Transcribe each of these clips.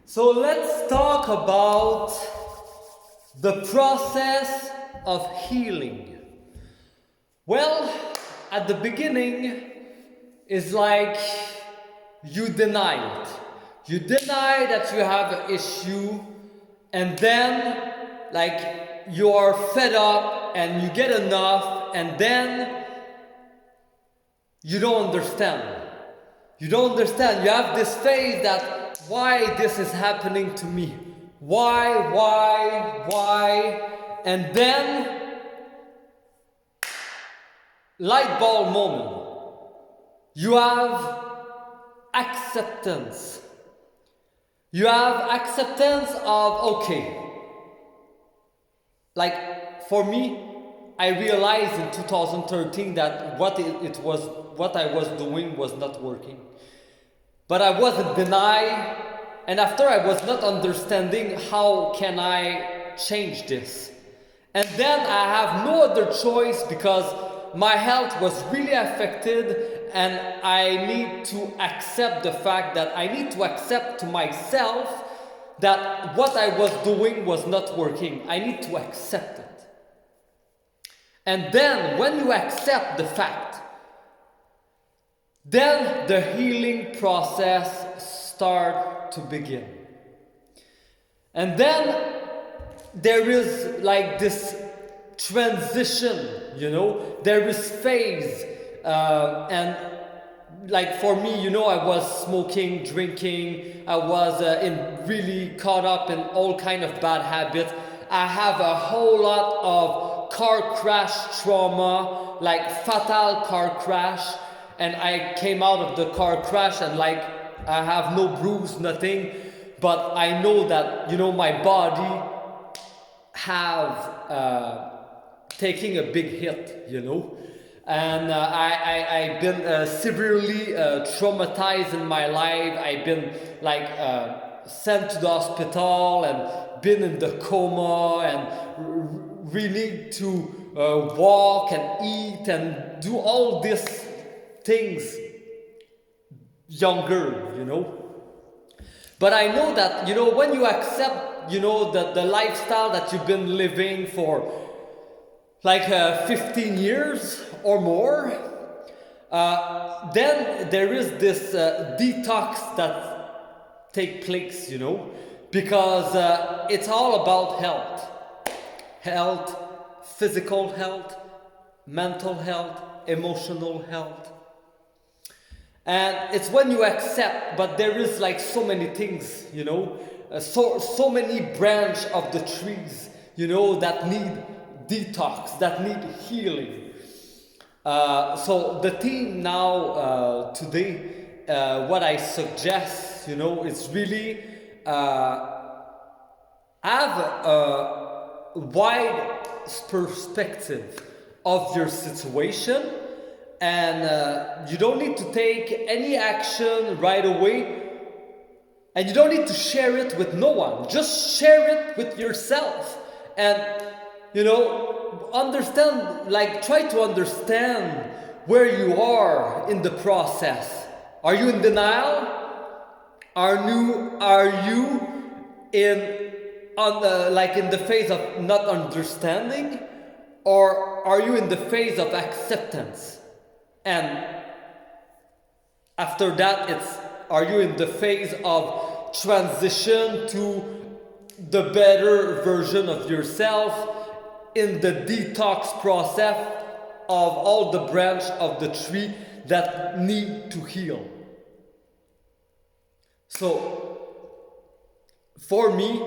So let's talk about the process of healing. Well, at the beginning is like you deny it. You deny that you have an issue, and then like you are fed up and you get enough, and then you don't understand. You don't understand. You have this phase that why this is happening to me. Why? And then light bulb moment. You have acceptance. You have acceptance of okay. Like for me, I realized in 2013 that what I was doing was not working. But I was in denial, and after I was not understanding how can I change this. And then I have no other choice because my health was really affected, and I need to accept the fact that I need to accept to myself that what I was doing was not working. I need to accept it. And then when you accept the fact, then the healing process starts to begin. And then there is like this transition, there is phase. And like for me, I was smoking, drinking, I was really caught up in all kind of bad habits. I have a whole lot of car crash trauma, like fatal car crash. And I came out of the car crash and like I have no bruise, nothing. But I know that, my body have taking a big hit, And I've been severely traumatized in my life. I've been like sent to the hospital and been in the coma and really to walk and eat and do all this things younger, But I know that, when you accept, the lifestyle that you've been living for like 15 years or more, then there is this detox that take place, because it's all about health, physical health, mental health, emotional health. And it's when you accept, but there is like so many things, so many branch of the trees, that need detox, that need healing. So the theme now today, what I suggest, is really have a wide perspective of your situation. And you don't need to take any action right away. And you don't need to share it with no one. Just share it with yourself. And, understand, like try to understand where you are in the process. Are you in denial? Are you in the phase of not understanding? Or are you in the phase of acceptance? And after that, are you in the phase of transition to the better version of yourself in the detox process of all the branch of the tree that need to heal? So, for me,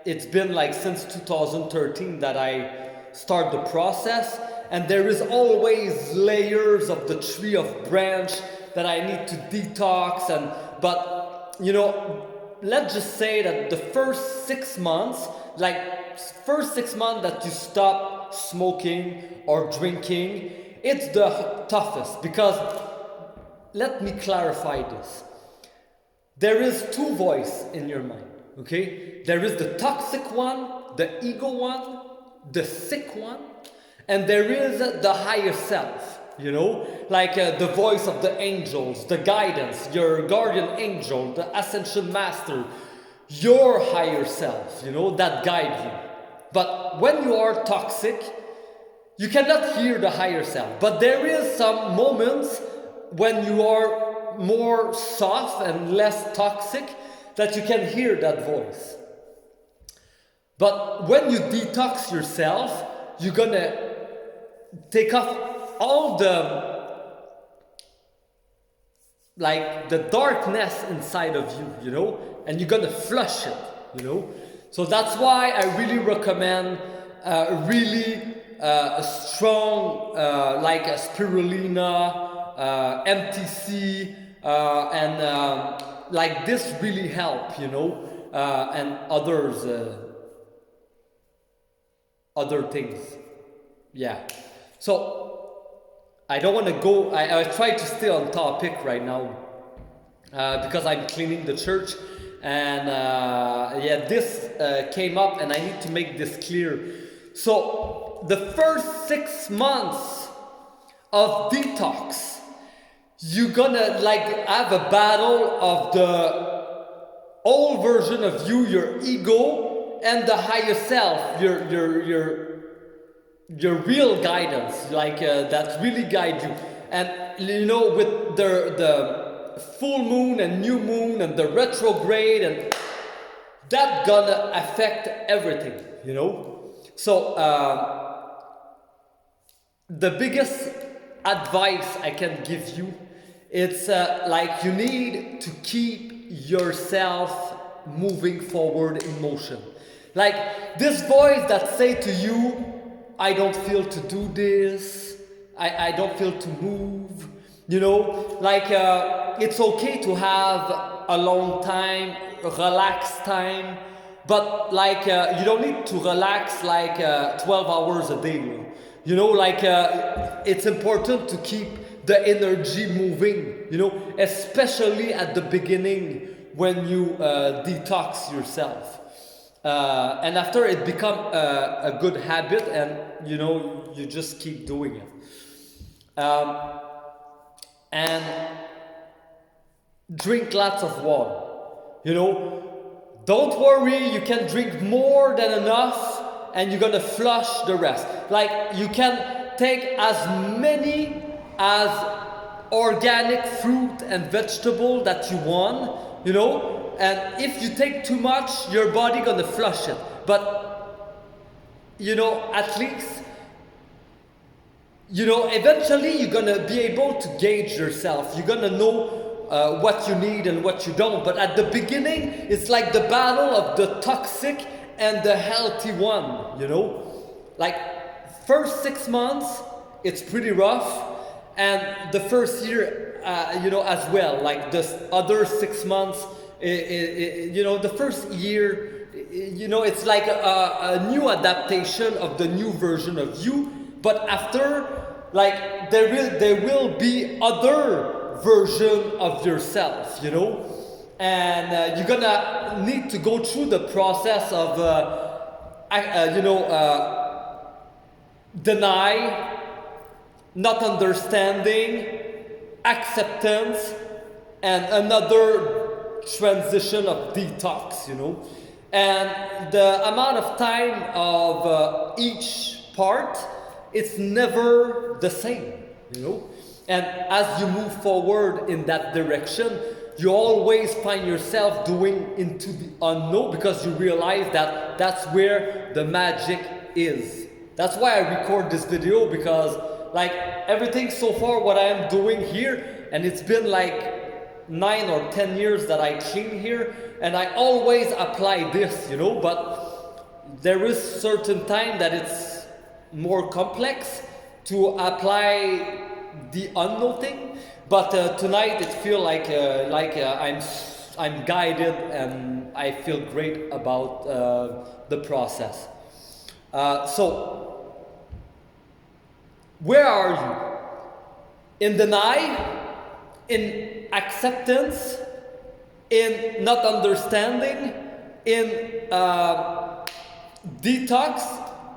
it's been like since 2013 that I start the process, and there is always layers of the tree of branch that I need to detox. But let's just say that the first 6 months that you stop smoking or drinking, it's the toughest, because let me clarify this. There is two voices in your mind, okay? There is the toxic one, the ego one, the sick one, and there is the higher self. you know, like the voice of the angels, the guidance, your guardian angel, the ascension master, your higher self, you know, that guide you. But when you are toxic, you cannot hear the higher self. But there is some moments when you are more soft and less toxic that you can hear that voice. But when you detox yourself, you're gonna take off all the darkness inside of you, you know, and you're gonna flush it, you know. So that's why I really recommend a strong like a spirulina, MTC, and like this really help, you know, and other things. Yeah. So I don't want to go. I try to stay on topic right now because I'm cleaning the church, and yeah, this came up, and I need to make this clear. So the first 6 months of detox, you're gonna like have a battle of the old version of you, your ego, and the higher self, your real guidance, like that really guide you. And you know, with the full moon and new moon and the retrograde, and that gonna affect everything, you know. So the biggest advice I can give you, it's like you need to keep yourself moving forward in motion. Like this voice that say to you, I don't feel to do this, I don't feel to move, you know, like it's okay to have a long time, relaxed time, but like you don't need to relax like 12 hours a day, you know, like it's important to keep the energy moving, you know, especially at the beginning when you detox yourself. And after it become a good habit, and you know, you just keep doing it. And drink lots of water, you know. Don't worry, you can drink more than enough, and you're gonna flush the rest. Like you can take as many as organic fruit and vegetable that you want, you know. And if you take too much, your body gonna flush it. But you know, at least, you know, eventually you're gonna be able to gauge yourself. You're gonna know what you need and what you don't. But at the beginning, it's like the battle of the toxic and the healthy one, you know. Like first 6 months, it's pretty rough, and the first year, you know, as well. Like the other 6 months, you know, the first year, you know, it's like a new adaptation of the new version of you. But after, like there will be other version of yourself, you know, and you're gonna need to go through the process of you know, deny, not understanding, acceptance, and another transition of detox, you know. And the amount of time of each part, it's never the same, you know. And as you move forward in that direction, you always find yourself doing into the unknown, because you realize that that's where the magic is. That's why I record this video, because like everything so far what I am doing here, and it's been like 9 or 10 years that I clean here, and I always apply this, you know. But there is certain time that it's more complex to apply the unknown thing. But tonight it feels like I'm guided, and I feel great about the process. So where are you? In denial, in acceptance, in not understanding, in detox,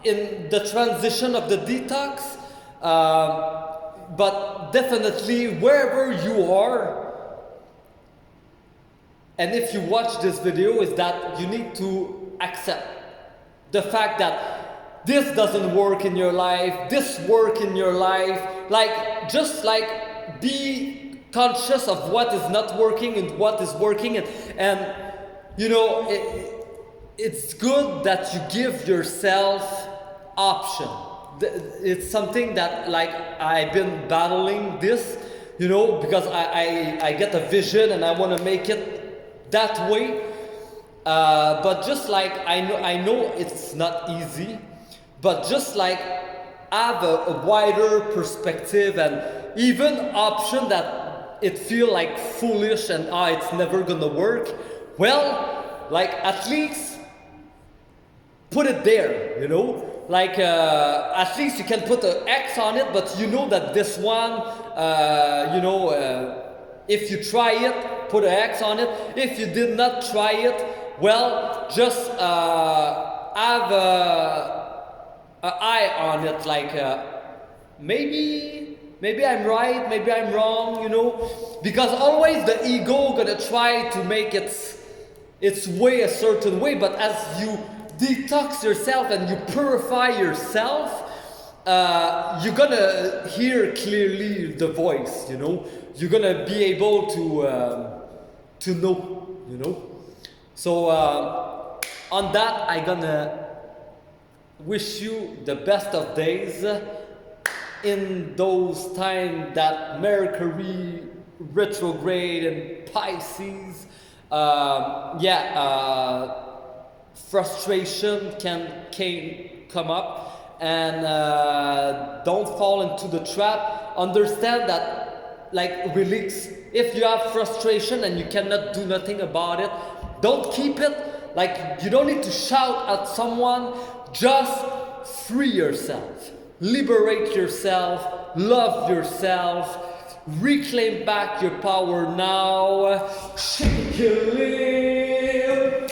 in the transition of the detox. but definitely wherever you are, and if you watch this video, is that you need to accept the fact that this doesn't work in your life, this work in your life. Like, just like be conscious of what is not working and what is working, and you know, it's good that you give yourself option. It's something that, like, I've been battling this, you know, because I get a vision and I want to make it that way, but just like I know it's not easy, but just like have a wider perspective and even option that it feel like foolish and it's never gonna work. Well, like, at least put it there, you know. Like, at least you can put an X on it, but you know that this one, you know, if you try it, put an X on it. If you did not try it, well, just have an eye on it. Like, maybe I'm right, maybe I'm wrong, you know. Because always the ego gonna try to make its way a certain way. But as you detox yourself and you purify yourself, you're gonna hear clearly the voice, you know. You're gonna be able to know, you know. So on that, I'm gonna wish you the best of days in those times that Mercury retrograde and Pisces. Frustration can come up, and don't fall into the trap. Understand that, like, relax. If you have frustration and you cannot do nothing about it, don't keep it. Like, you don't need to shout at someone. Just free yourself, liberate yourself, love yourself, reclaim back your power now. Shake your lip.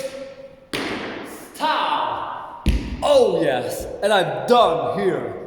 Stop. Oh yes, and I'm done here.